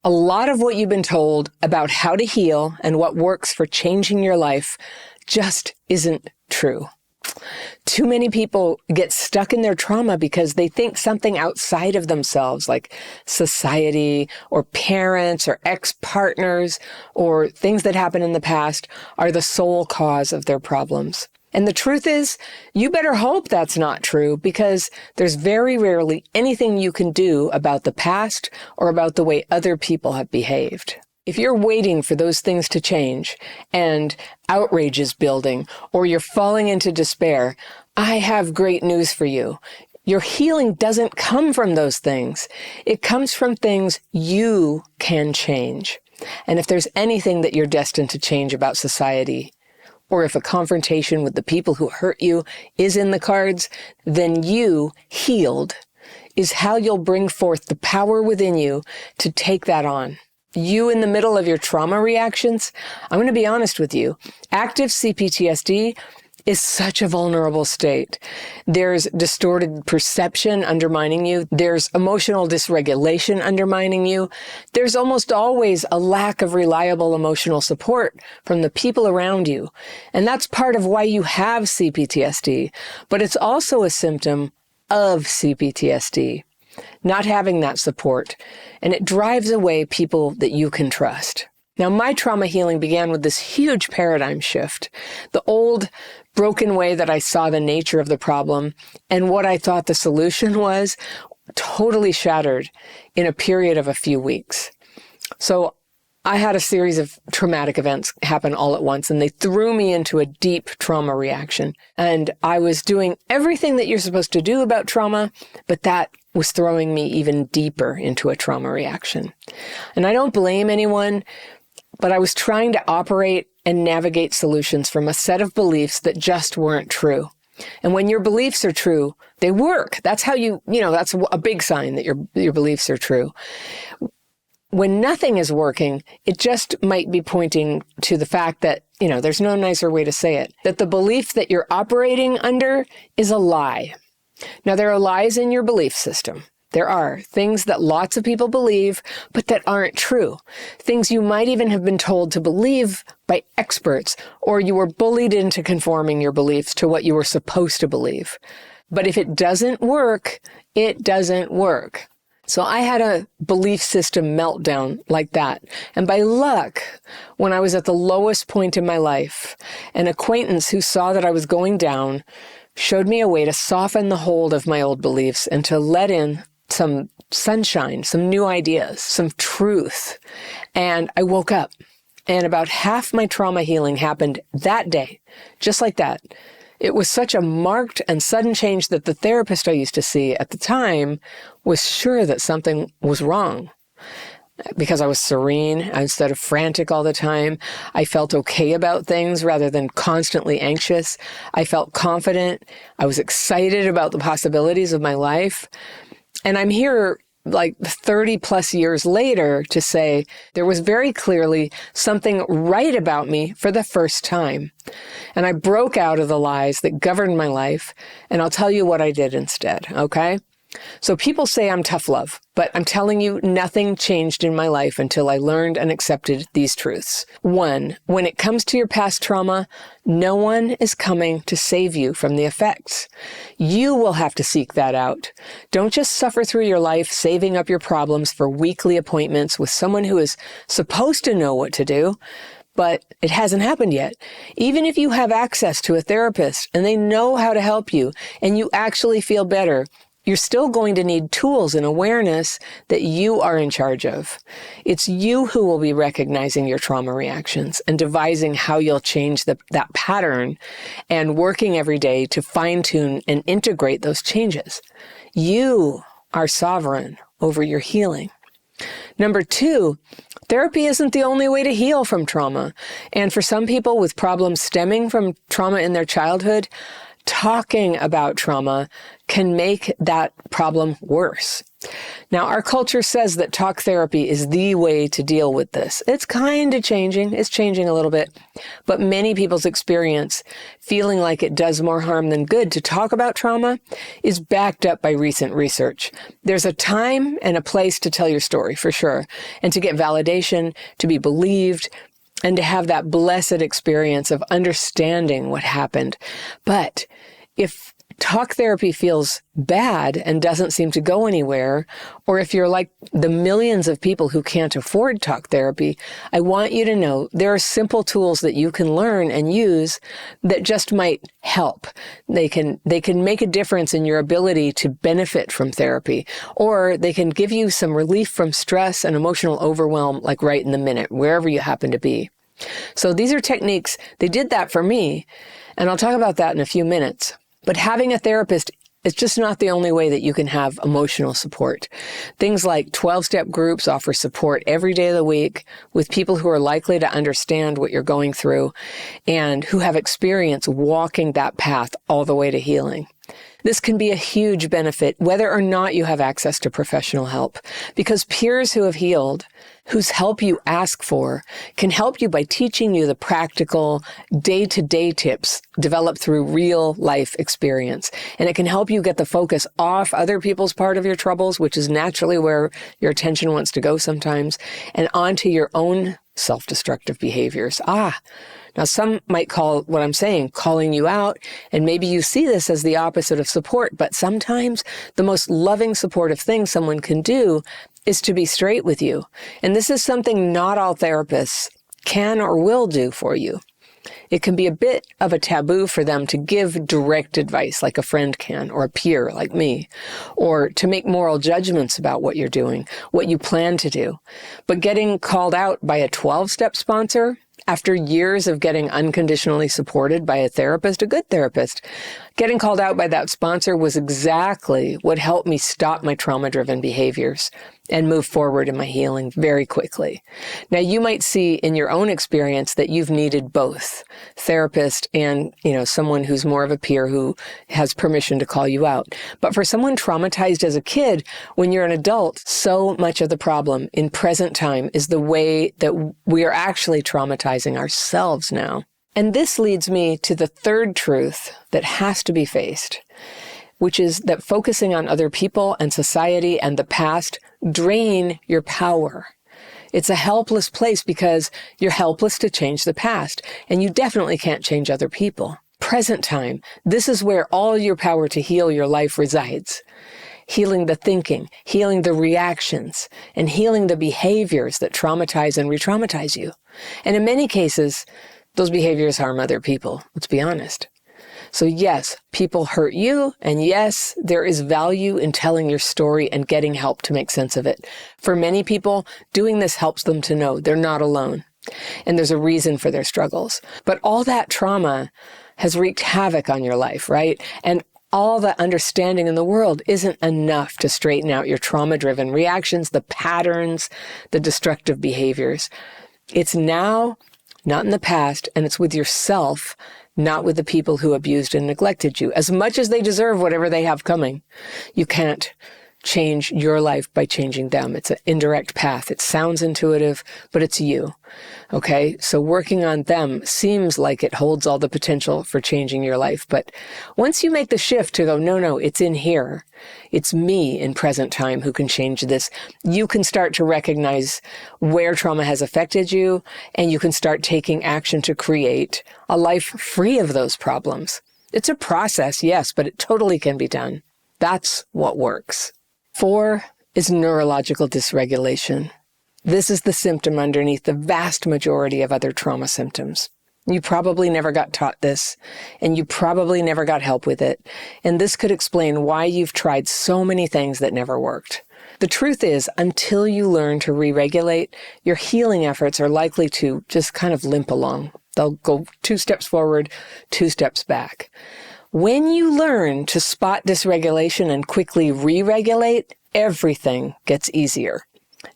A lot of what you've been told about how to heal and what works for changing your life just isn't true. Too many people get stuck in their trauma because they think something outside of themselves, like society or parents or ex-partners or things that happened in the past, are the sole cause of their problems. And the truth is, you better hope that's not true, because there's very rarely anything you can do about the past or about the way other people have behaved. If you're waiting for those things to change and outrage is building, or you're falling into despair, I have great news for you. Your healing doesn't come from those things. It comes from things you can change. And if there's anything that you're destined to change about society, or if a confrontation with the people who hurt you is in the cards, then you, healed, is how you'll bring forth the power within you to take that on. You in the middle of your trauma reactions, I'm going to be honest with you, active CPTSD is such a vulnerable state. There's distorted perception undermining you. There's emotional dysregulation undermining you. There's almost always a lack of reliable emotional support from the people around you. And that's part of why you have CPTSD. But it's also a symptom of CPTSD, not having that support. And it drives away people that you can trust. Now, my trauma healing began with this huge paradigm shift. The old broken way that I saw the nature of the problem and what I thought the solution was totally shattered in a period of a few weeks. So I had a series of traumatic events happen all at once, and they threw me into a deep trauma reaction. And I was doing everything that you're supposed to do about trauma, but that was throwing me even deeper into a trauma reaction. And I don't blame anyone, but I was trying to operate and navigate solutions from a set of beliefs that just weren't true. And when your beliefs are true, they work. That's how that's a big sign that your beliefs are true. When nothing is working, it just might be pointing to the fact that, there's no nicer way to say it, that the belief that you're operating under is a lie. Now, there are lies in your belief system. There are things that lots of people believe, but that aren't true. Things you might even have been told to believe by experts, or you were bullied into conforming your beliefs to what you were supposed to believe. But if it doesn't work, it doesn't work. So I had a belief system meltdown like that. And by luck, when I was at the lowest point in my life, an acquaintance who saw that I was going down showed me a way to soften the hold of my old beliefs and to let in some sunshine, some new ideas, some truth. And I woke up, and about half my trauma healing happened that day, just like that. It was such a marked and sudden change that the therapist I used to see at the time was sure that something was wrong. Because I was serene instead of frantic all the time. I felt okay about things rather than constantly anxious. I felt confident. I was excited about the possibilities of my life. And I'm here like 30 plus years later to say there was very clearly something right about me for the first time. And I broke out of the lies that governed my life. And I'll tell you what I did instead, okay? So people say I'm tough love, but I'm telling you, nothing changed in my life until I learned and accepted these truths. 1, when it comes to your past trauma, no one is coming to save you from the effects. You will have to seek that out. Don't just suffer through your life saving up your problems for weekly appointments with someone who is supposed to know what to do, but it hasn't happened yet. Even if you have access to a therapist and they know how to help you and you actually feel better, you're still going to need tools and awareness that you are in charge of. It's you who will be recognizing your trauma reactions and devising how you'll change that pattern and working every day to fine-tune and integrate those changes. You are sovereign over your healing. Number 2, therapy isn't the only way to heal from trauma. And for some people with problems stemming from trauma in their childhood, talking about trauma can make that problem worse. Now, our culture says that talk therapy is the way to deal with this. It's kind of changing. It's changing a little bit. But many people's experience feeling like it does more harm than good to talk about trauma is backed up by recent research. There's a time and a place to tell your story, for sure, and to get validation, to be believed, and to have that blessed experience of understanding what happened. But if talk therapy feels bad and doesn't seem to go anywhere, or if you're like the millions of people who can't afford talk therapy, I want you to know there are simple tools that you can learn and use that just might help. They can make a difference in your ability to benefit from therapy, or they can give you some relief from stress and emotional overwhelm, like right in the minute, wherever you happen to be. So these are techniques. They did that for me, and I'll talk about that in a few minutes. But having a therapist is just not the only way that you can have emotional support. Things like 12-step groups offer support every day of the week with people who are likely to understand what you're going through and who have experience walking that path all the way to healing. This can be a huge benefit whether or not you have access to professional help, because peers who have healed, whose help you ask for, can help you by teaching you the practical, day-to-day tips developed through real life experience. And it can help you get the focus off other people's part of your troubles, which is naturally where your attention wants to go sometimes, and onto your own self-destructive behaviors. Now, some might call what I'm saying calling you out, and maybe you see this as the opposite of support, but sometimes the most loving, supportive thing someone can do is to be straight with you. And this is something not all therapists can or will do for you. It can be a bit of a taboo for them to give direct advice like a friend can, or a peer like me, or to make moral judgments about what you're doing, what you plan to do. But getting called out by a 12-step sponsor, after years of getting unconditionally supported by a therapist, a good therapist, getting called out by that sponsor was exactly what helped me stop my trauma-driven behaviors and move forward in my healing very quickly. Now, you might see in your own experience that you've needed both therapist and, someone who's more of a peer who has permission to call you out. But for someone traumatized as a kid, when you're an adult, so much of the problem in present time is the way that we are actually traumatizing ourselves now. And this leads me to the third truth that has to be faced, which is that focusing on other people and society and the past drain your power. It's a helpless place because you're helpless to change the past, and you definitely can't change other people. Present time, this is where all your power to heal your life resides. Healing the thinking, healing the reactions, and healing the behaviors that traumatize and re-traumatize you. And in many cases, those behaviors harm other people, let's be honest. So yes, people hurt you, and yes, there is value in telling your story and getting help to make sense of it. For many people, doing this helps them to know they're not alone, and there's a reason for their struggles. But all that trauma has wreaked havoc on your life, right? And all the understanding in the world isn't enough to straighten out your trauma-driven reactions, the patterns, the destructive behaviors. It's now, not in the past, and it's with yourself, not with the people who abused and neglected you, as much as they deserve whatever they have coming. You can't change your life by changing them. It's an indirect path. It sounds intuitive, but it's you. Okay? So working on them seems like it holds all the potential for changing your life. But once you make the shift to go, no, it's in here. It's me in present time who can change this. You can start to recognize where trauma has affected you, and you can start taking action to create a life free of those problems. It's a process, yes, but it totally can be done. That's what works. 4 is neurological dysregulation. This is the symptom underneath the vast majority of other trauma symptoms. You probably never got taught this, and you probably never got help with it. And this could explain why you've tried so many things that never worked. The truth is, until you learn to re-regulate, your healing efforts are likely to just kind of limp along. They'll go 2 steps forward, 2 steps back. When you learn to spot dysregulation and quickly re-regulate, everything gets easier.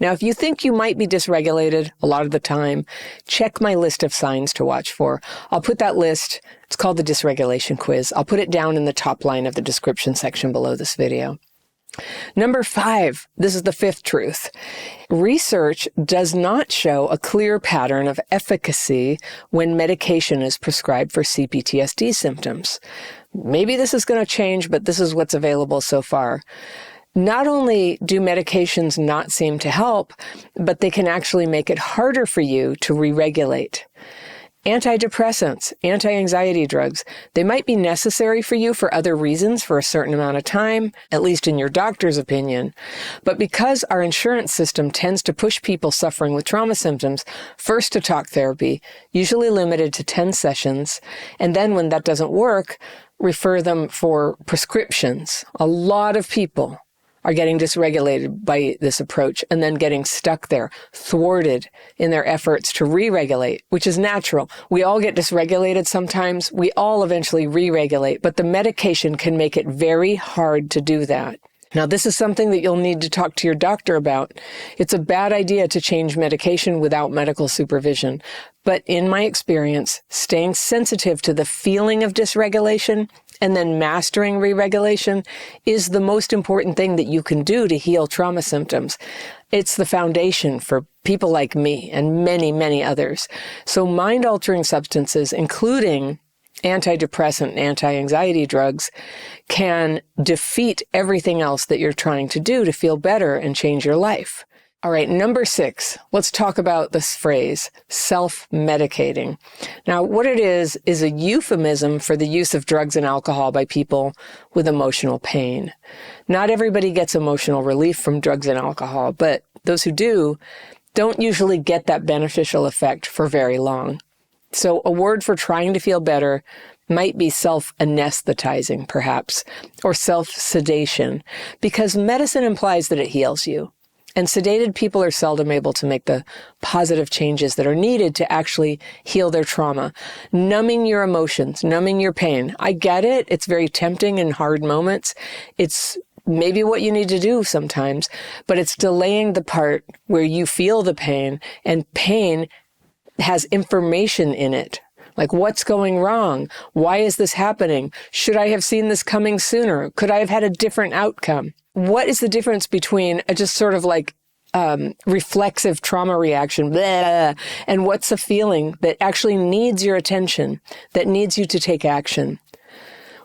Now, if you think you might be dysregulated a lot of the time, check my list of signs to watch for. I'll put that list, it's called the dysregulation quiz. I'll put it down in the top line of the description section below this video. Number 5, this is the 5th truth. Research does not show a clear pattern of efficacy when medication is prescribed for CPTSD symptoms. Maybe this is going to change, but this is what's available so far. Not only do medications not seem to help, but they can actually make it harder for you to re-regulate. Antidepressants, anti-anxiety drugs, they might be necessary for you for other reasons for a certain amount of time, at least in your doctor's opinion. But because our insurance system tends to push people suffering with trauma symptoms first to talk therapy, usually limited to 10 sessions, and then when that doesn't work, refer them for prescriptions. A lot of people are getting dysregulated by this approach and then getting stuck there, thwarted in their efforts to re-regulate, which is natural. We all get dysregulated sometimes. We all eventually re-regulate, but the medication can make it very hard to do that. Now, this is something that you'll need to talk to your doctor about. It's a bad idea to change medication without medical supervision. But in my experience, staying sensitive to the feeling of dysregulation and then mastering re-regulation is the most important thing that you can do to heal trauma symptoms. It's the foundation for people like me and many, many others. So mind-altering substances, including antidepressant and anti-anxiety drugs, can defeat everything else that you're trying to do to feel better and change your life. All right, number 6, let's talk about this phrase, self-medicating. Now, what it is a euphemism for the use of drugs and alcohol by people with emotional pain. Not everybody gets emotional relief from drugs and alcohol, but those who do don't usually get that beneficial effect for very long. So a word for trying to feel better might be self-anesthetizing, perhaps, or self-sedation, because medicine implies that it heals you. And sedated people are seldom able to make the positive changes that are needed to actually heal their trauma. Numbing your emotions, numbing your pain. I get it. It's very tempting in hard moments. It's maybe what you need to do sometimes, but it's delaying the part where you feel the pain, and pain has information in it. Like, what's going wrong? Why is this happening? Should I have seen this coming sooner? Could I have had a different outcome? What is the difference between a just sort of like reflexive trauma reaction, blah, and what's a feeling that actually needs your attention, that needs you to take action?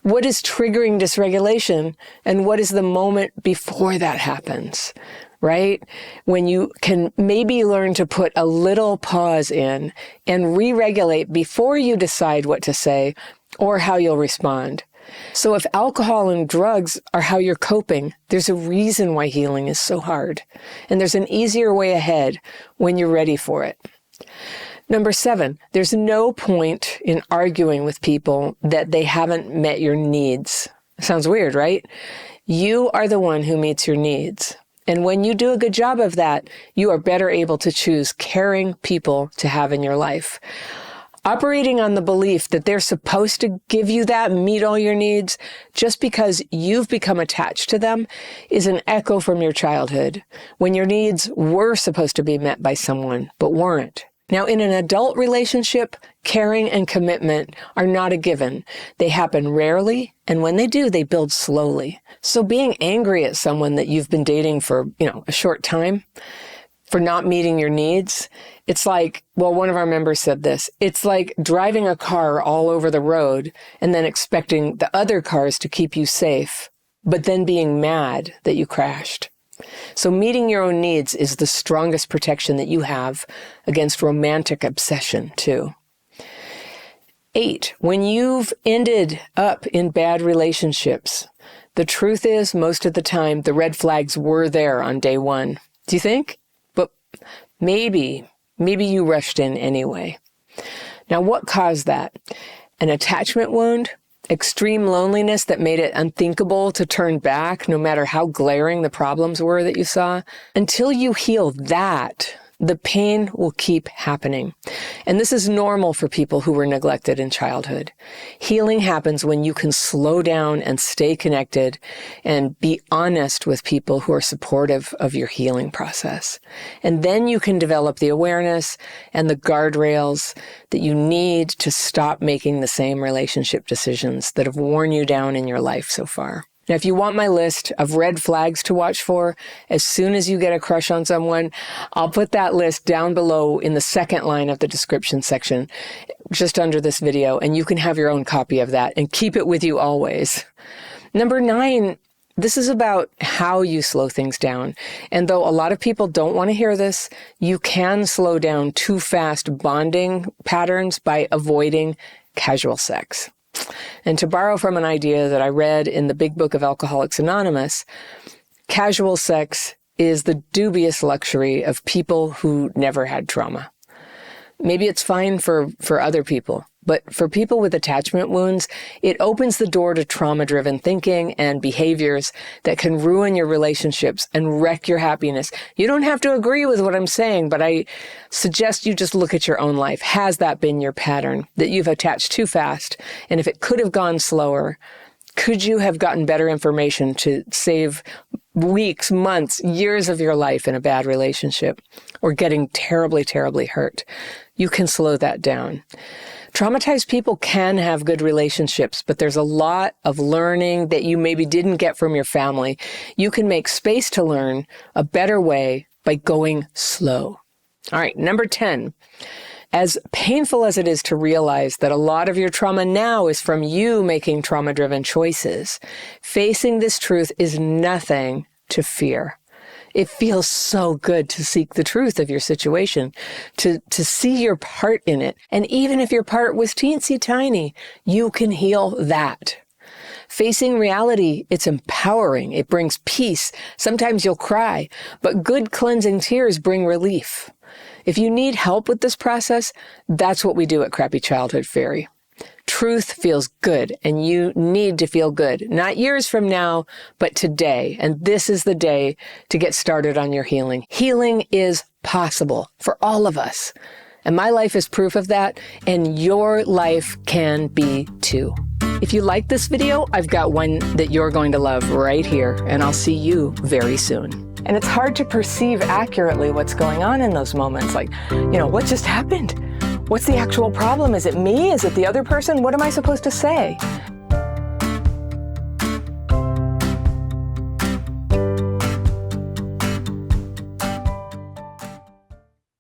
What is triggering dysregulation, and what is the moment before that happens? Right? When you can maybe learn to put a little pause in and re-regulate before you decide what to say or how you'll respond. So if alcohol and drugs are how you're coping, there's a reason why healing is so hard. And there's an easier way ahead when you're ready for it. Number 7, there's no point in arguing with people that they haven't met your needs. Sounds weird, right? You are the one who meets your needs. And when you do a good job of that, you are better able to choose caring people to have in your life. Operating on the belief that they're supposed to give you that and meet all your needs just because you've become attached to them is an echo from your childhood, when your needs were supposed to be met by someone but weren't. Now, in an adult relationship, caring and commitment are not a given. They happen rarely, and when they do, they build slowly. So being angry at someone that you've been dating for, a short time, for not meeting your needs, it's like, well, one of our members said this, it's like driving a car all over the road and then expecting the other cars to keep you safe, but then being mad that you crashed. So meeting your own needs is the strongest protection that you have against romantic obsession, too. 8, when you've ended up in bad relationships, the truth is, most of the time, the red flags were there on day 1. Do you think? But maybe you rushed in anyway. Now, what caused that? An attachment wound? Extreme loneliness that made it unthinkable to turn back, no matter how glaring the problems were that you saw? Until you heal that, the pain will keep happening. And this is normal for people who were neglected in childhood. Healing happens when you can slow down and stay connected and be honest with people who are supportive of your healing process. And then you can develop the awareness and the guardrails that you need to stop making the same relationship decisions that have worn you down in your life so far. Now, if you want my list of red flags to watch for, as soon as you get a crush on someone, I'll put that list down below in the second line of the description section, just under this video, and you can have your own copy of that and keep it with you always. Number 9, this is about how you slow things down. And though a lot of people don't want to hear this, you can slow down too fast bonding patterns by avoiding casual sex. And to borrow from an idea that I read in the Big Book of Alcoholics Anonymous, casual sex is the dubious luxury of people who never had trauma. Maybe it's fine for other people, but for people with attachment wounds, it opens the door to trauma-driven thinking and behaviors that can ruin your relationships and wreck your happiness. You don't have to agree with what I'm saying, but I suggest you just look at your own life. Has that been your pattern, that you've attached too fast? And if it could have gone slower, could you have gotten better information to save weeks, months, years of your life in a bad relationship or getting terribly, terribly hurt? You can slow that down. Traumatized people can have good relationships, but there's a lot of learning that you maybe didn't get from your family. You can make space to learn a better way by going slow. All right, number 10. As painful as it is to realize that a lot of your trauma now is from you making trauma-driven choices, facing this truth is nothing to fear. It feels so good to seek the truth of your situation, to see your part in it. And even if your part was teensy tiny, you can heal that. Facing reality, it's empowering. It brings peace. Sometimes you'll cry, but good cleansing tears bring relief. If you need help with this process, that's what we do at Crappy Childhood Fairy. Truth feels good, and you need to feel good, not years from now, but today. And this is the day to get started on your healing. Healing is possible for all of us. And my life is proof of that, and your life can be too. If you like this video, I've got one that you're going to love right here, and I'll see you very soon. And it's hard to perceive accurately what's going on in those moments. Like, what just happened? What's the actual problem? Is it me? Is it the other person? What am I supposed to say?